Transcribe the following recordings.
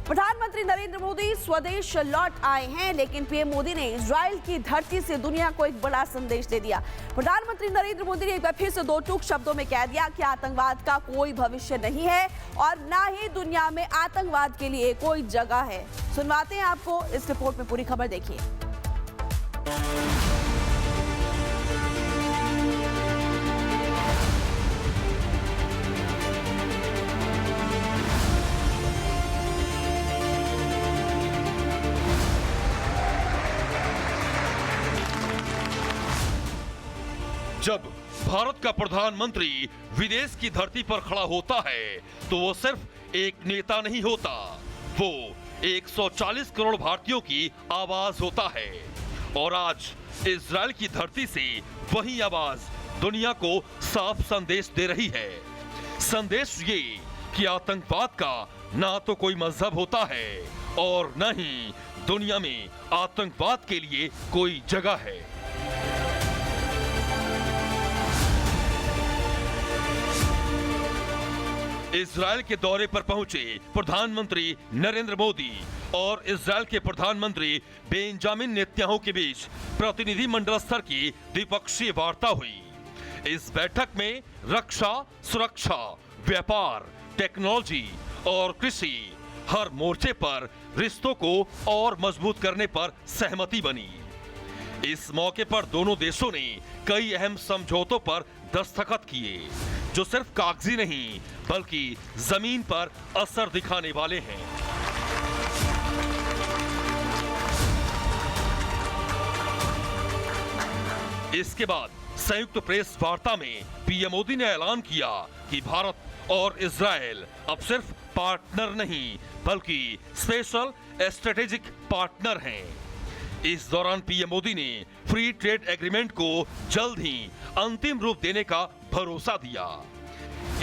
प्रधानमंत्री नरेंद्र मोदी स्वदेश लौट आए हैं, लेकिन पीएम मोदी ने इजराइल की धरती से दुनिया को एक बड़ा संदेश दे दिया। प्रधानमंत्री नरेंद्र मोदी ने एक बार फिर से दो टूक शब्दों में कह दिया कि आतंकवाद का कोई भविष्य नहीं है और ना ही दुनिया में आतंकवाद के लिए कोई जगह है। सुनवाते हैं आपको इस रिपोर्ट में, पूरी खबर देखिए। जब भारत का प्रधानमंत्री विदेश की धरती पर खड़ा होता है तो वो सिर्फ एक नेता नहीं होता, वो 140 करोड़ भारतीयों की आवाज होता है। और आज इजराइल की धरती से वही आवाज दुनिया को साफ संदेश दे रही है। संदेश ये कि आतंकवाद का ना तो कोई मजहब होता है और न ही दुनिया में आतंकवाद के लिए कोई जगह है। इजराइल के दौरे पर पहुंचे प्रधानमंत्री नरेंद्र मोदी और इजराइल के प्रधानमंत्री बेंजामिन नेतन्याहू के बीच प्रतिनिधि मंडल स्तर की द्विपक्षीय वार्ता हुई। इस बैठक में रक्षा, सुरक्षा, व्यापार, टेक्नोलॉजी और कृषि हर मोर्चे पर रिश्तों को और मजबूत करने पर सहमति बनी। इस मौके पर दोनों देशों ने कई अहम समझौतों पर दस्तखत किए, जो सिर्फ कागजी नहीं बल्कि जमीन पर असर दिखाने वाले हैं। इसके बाद संयुक्त प्रेस वार्ता में पीएम मोदी ने ऐलान किया कि भारत और इजराइल अब सिर्फ पार्टनर नहीं बल्कि स्पेशल स्ट्रेटेजिक पार्टनर हैं। इस दौरान पीएम मोदी ने फ्री ट्रेड एग्रीमेंट को जल्द ही अंतिम रूप देने का भरोसा दिया।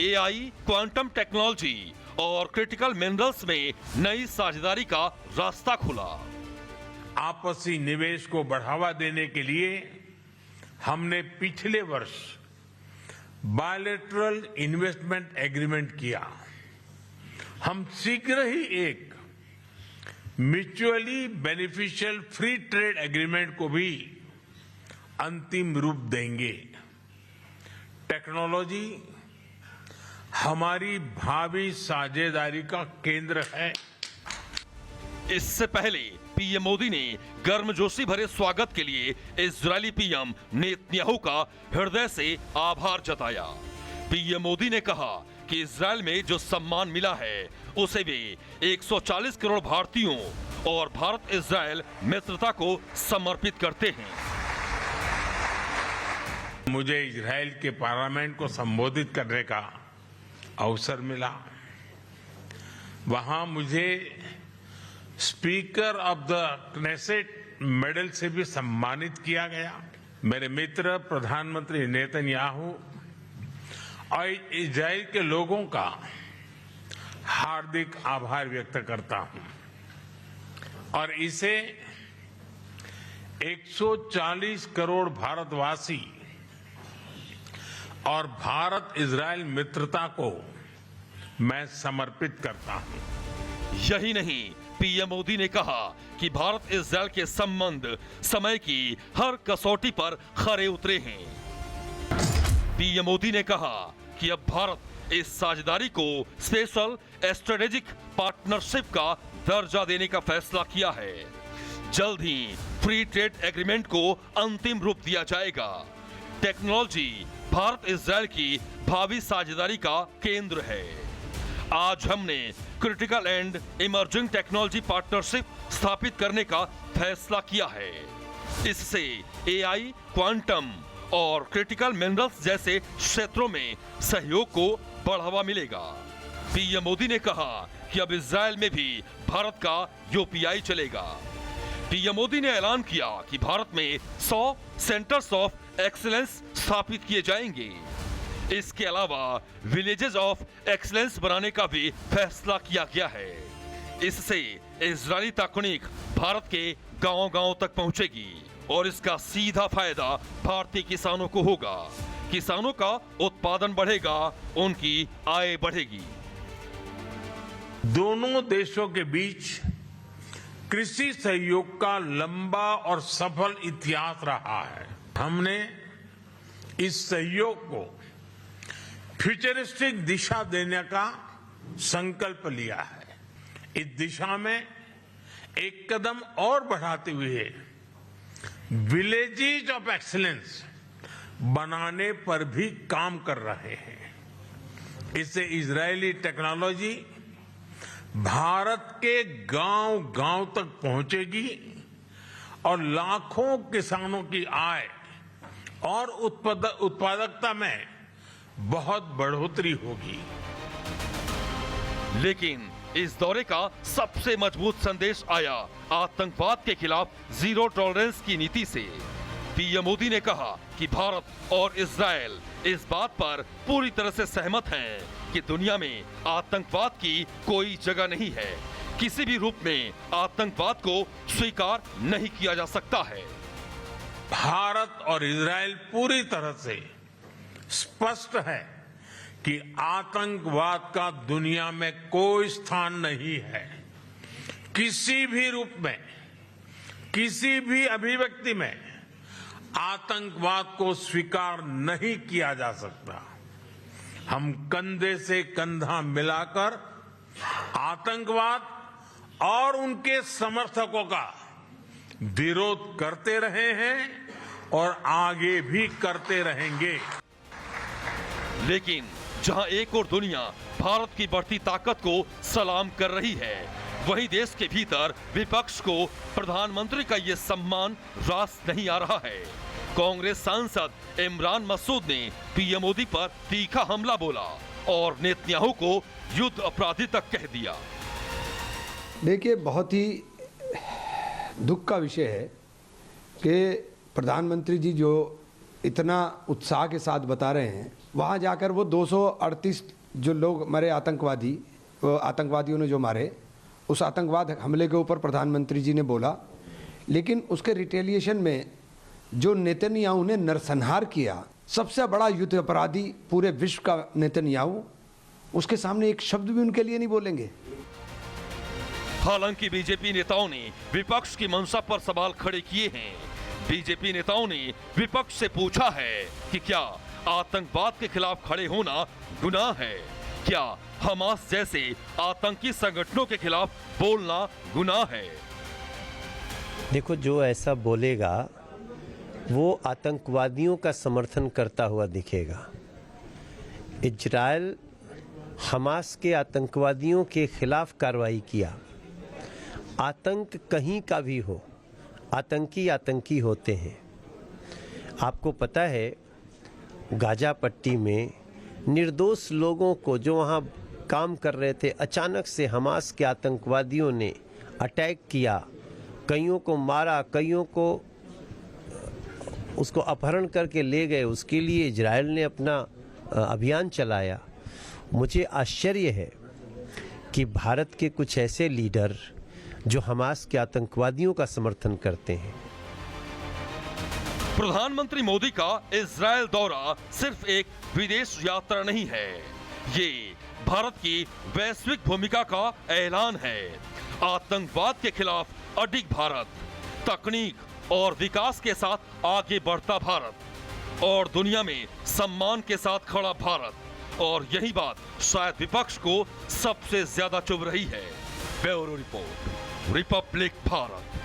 एआई, क्वांटम टेक्नोलॉजी और क्रिटिकल मिनरल्स में नई साझेदारी का रास्ता खुला। आपसी निवेश को बढ़ावा देने के लिए हमने पिछले वर्ष बायलैटरल इन्वेस्टमेंट एग्रीमेंट किया। हम शीघ्र ही एक mutually beneficial free trade agreement को भी अंतिम रूप देंगे। टेक्नोलॉजी हमारी भावी साझेदारी का केंद्र है। इससे पहले पीएम मोदी ने गर्मजोशी भरे स्वागत के लिए इजरायली पीएम नेतन्याहू का हृदय से आभार जताया। पीएम मोदी ने कहा कि इजरायल में जो सम्मान मिला है उसे वे 140 करोड़ भारतीयों और भारत इजरायल मित्रता को समर्पित करते हैं। मुझे इजरायल के पार्लियामेंट को संबोधित करने का अवसर मिला। वहां मुझे speaker of the Knesset medal से भी सम्मानित किया गया। मेरे मित्र प्रधानमंत्री नेतन्याहू और इजरायल के लोगों का हार्दिक आभार व्यक्त करता हूं और इसे 140 करोड़ भारतवासी और भारत इजरायल मित्रता को मैं समर्पित करता हूं। यही नहीं, पीएम मोदी ने कहा कि भारत इजरायल के संबंध समय की हर कसौटी पर खरे उतरे हैं। पीएम मोदी ने कहा कि अब भारत इस साझेदारी को स्पेशल स्ट्रेटेजिक पार्टनरशिप का दर्जा देने का फैसला किया है। जल्द ही फ्री ट्रेड एग्रीमेंट को अंतिम रूप दिया जाएगा। टेक्नोलॉजी भारत इजरायल की भावी साझेदारी का केंद्र है। आज हमने critical and emerging technology partnership स्थापित करने का फैसला किया है। इससे एआई, क्वांटम और क्रिटिकल मिनरल्स जैसे क्षेत्रों में सहयोग को बढ़ावा मिलेगा। पीएम मोदी ने कहा कि अब इजरायल में भी भारत का यूपीआई चलेगा। पीएम मोदी ने ऐलान किया कि भारत में 100 सेंटर्स ऑफ एक्सीलेंस स्थापित किए जाएंगे। इसके अलावा विलेजेस ऑफ एक्सीलेंस बनाने का भी फैसला किया गया है। इससे इजरायली तकनीक भारत के गांव-गांव तक पहुंचेगी और इसका सीधा फायदा भारतीय किसानों को होगा। किसानों का उत्पादन बढ़ेगा, उनकी आय बढ़ेगी। दोनों देशों के बीच कृषि सहयोग का लंबा और सफल इतिहास रहा है। हमने इस सहयोग को फ्यूचरिस्टिक दिशा देने का संकल्प लिया है। इस दिशा में एक कदम और बढ़ाते हुए विलेजेस ऑफ एक्सीलेंस बनाने पर भी काम कर रहे हैं। इससे इजरायली टेक्नोलॉजी भारत के गांव-गांव तक पहुंचेगी और लाखों किसानों की आय और उत्पादकता में बहुत बढ़ोतरी होगी। लेकिन इस दौरे का सबसे मजबूत संदेश आया आतंकवाद के खिलाफ जीरो टॉलरेंस की नीति से। पीएम मोदी ने कहा कि भारत और इजरायल इस बात पर पूरी तरह से सहमत हैं कि दुनिया में आतंकवाद की कोई जगह नहीं है। किसी भी रूप में आतंकवाद को स्वीकार नहीं किया जा सकता है। भारत और इजरायल पूरी तरह से स्पष्ट है कि आतंकवाद का दुनिया में कोई स्थान नहीं है। किसी भी रूप में, किसी भी अभिव्यक्ति में आतंकवाद को स्वीकार नहीं किया जा सकता। हम कंधे से कंधा मिलाकर आतंकवाद और उनके समर्थकों का विरोध करते रहे हैं और आगे भी करते रहेंगे। लेकिन जहां एक और दुनिया भारत की बढ़ती ताकत को सलाम कर रही है, वहीं देश के भीतर विपक्ष को प्रधानमंत्री का ये सम्मान रास नहीं आ रहा है। कांग्रेस सांसद इमरान मसूद ने पीएम मोदी पर तीखा हमला बोला और नेतन्याहू को युद्ध अपराधी तक कह दिया। देखिए, बहुत ही दुख का विषय है कि प्रधानमंत्री जी जो इतना उत्साह के साथ बता रहे हैं, वहाँ जाकर वो 238 जो लोग मरे आतंकवादियों ने जो मारे, उस आतंकवाद हमले के ऊपर प्रधानमंत्री जी ने बोला, लेकिन उसके रिटेलिएशन में जो नेतन्याहू ने नरसंहार किया, सबसे बड़ा युद्ध अपराधी पूरे विश्व का नेतन्याहू, उसके सामने एक शब्द भी उनके लिए नहीं बोलेंगे। हालांकि बीजेपी नेताओं ने विपक्ष की मंशा पर सवाल खड़े किए हैं। बीजेपी नेताओं ने विपक्ष से पूछा है कि क्या आतंकवाद के खिलाफ खड़े होना गुनाह है? क्या हमास जैसे आतंकी संगठनों के खिलाफ बोलना गुनाह है? देखो, जो ऐसा बोलेगा वो आतंकवादियों का समर्थन करता हुआ दिखेगा। इजरायल हमास के आतंकवादियों के खिलाफ कार्रवाई किया। आतंक कहीं का भी हो, आतंकी होते हैं। आपको पता है, गाजा पट्टी में निर्दोष लोगों को जो वहाँ काम कर रहे थे, अचानक से हमास के आतंकवादियों ने अटैक किया, कईयों को मारा, कईयों को उसको अपहरण करके ले गए। उसके लिए इजरायल ने अपना अभियान चलाया। मुझे आश्चर्य है कि भारत के कुछ ऐसे लीडर जो हमास के आतंकवादियों का समर्थन करते हैं। प्रधानमंत्री मोदी का इजरायल दौरा सिर्फ एक विदेश यात्रा नहीं है, ये भारत की वैश्विक भूमिका का ऐलान है। आतंकवाद के खिलाफ अडिग भारत, तकनीक और विकास के साथ आगे बढ़ता भारत और दुनिया में सम्मान के साथ खड़ा भारत, और यही बात शायद विपक्ष को सबसे ज्यादा चुभ रही है। Bureau report, Republic Bharat.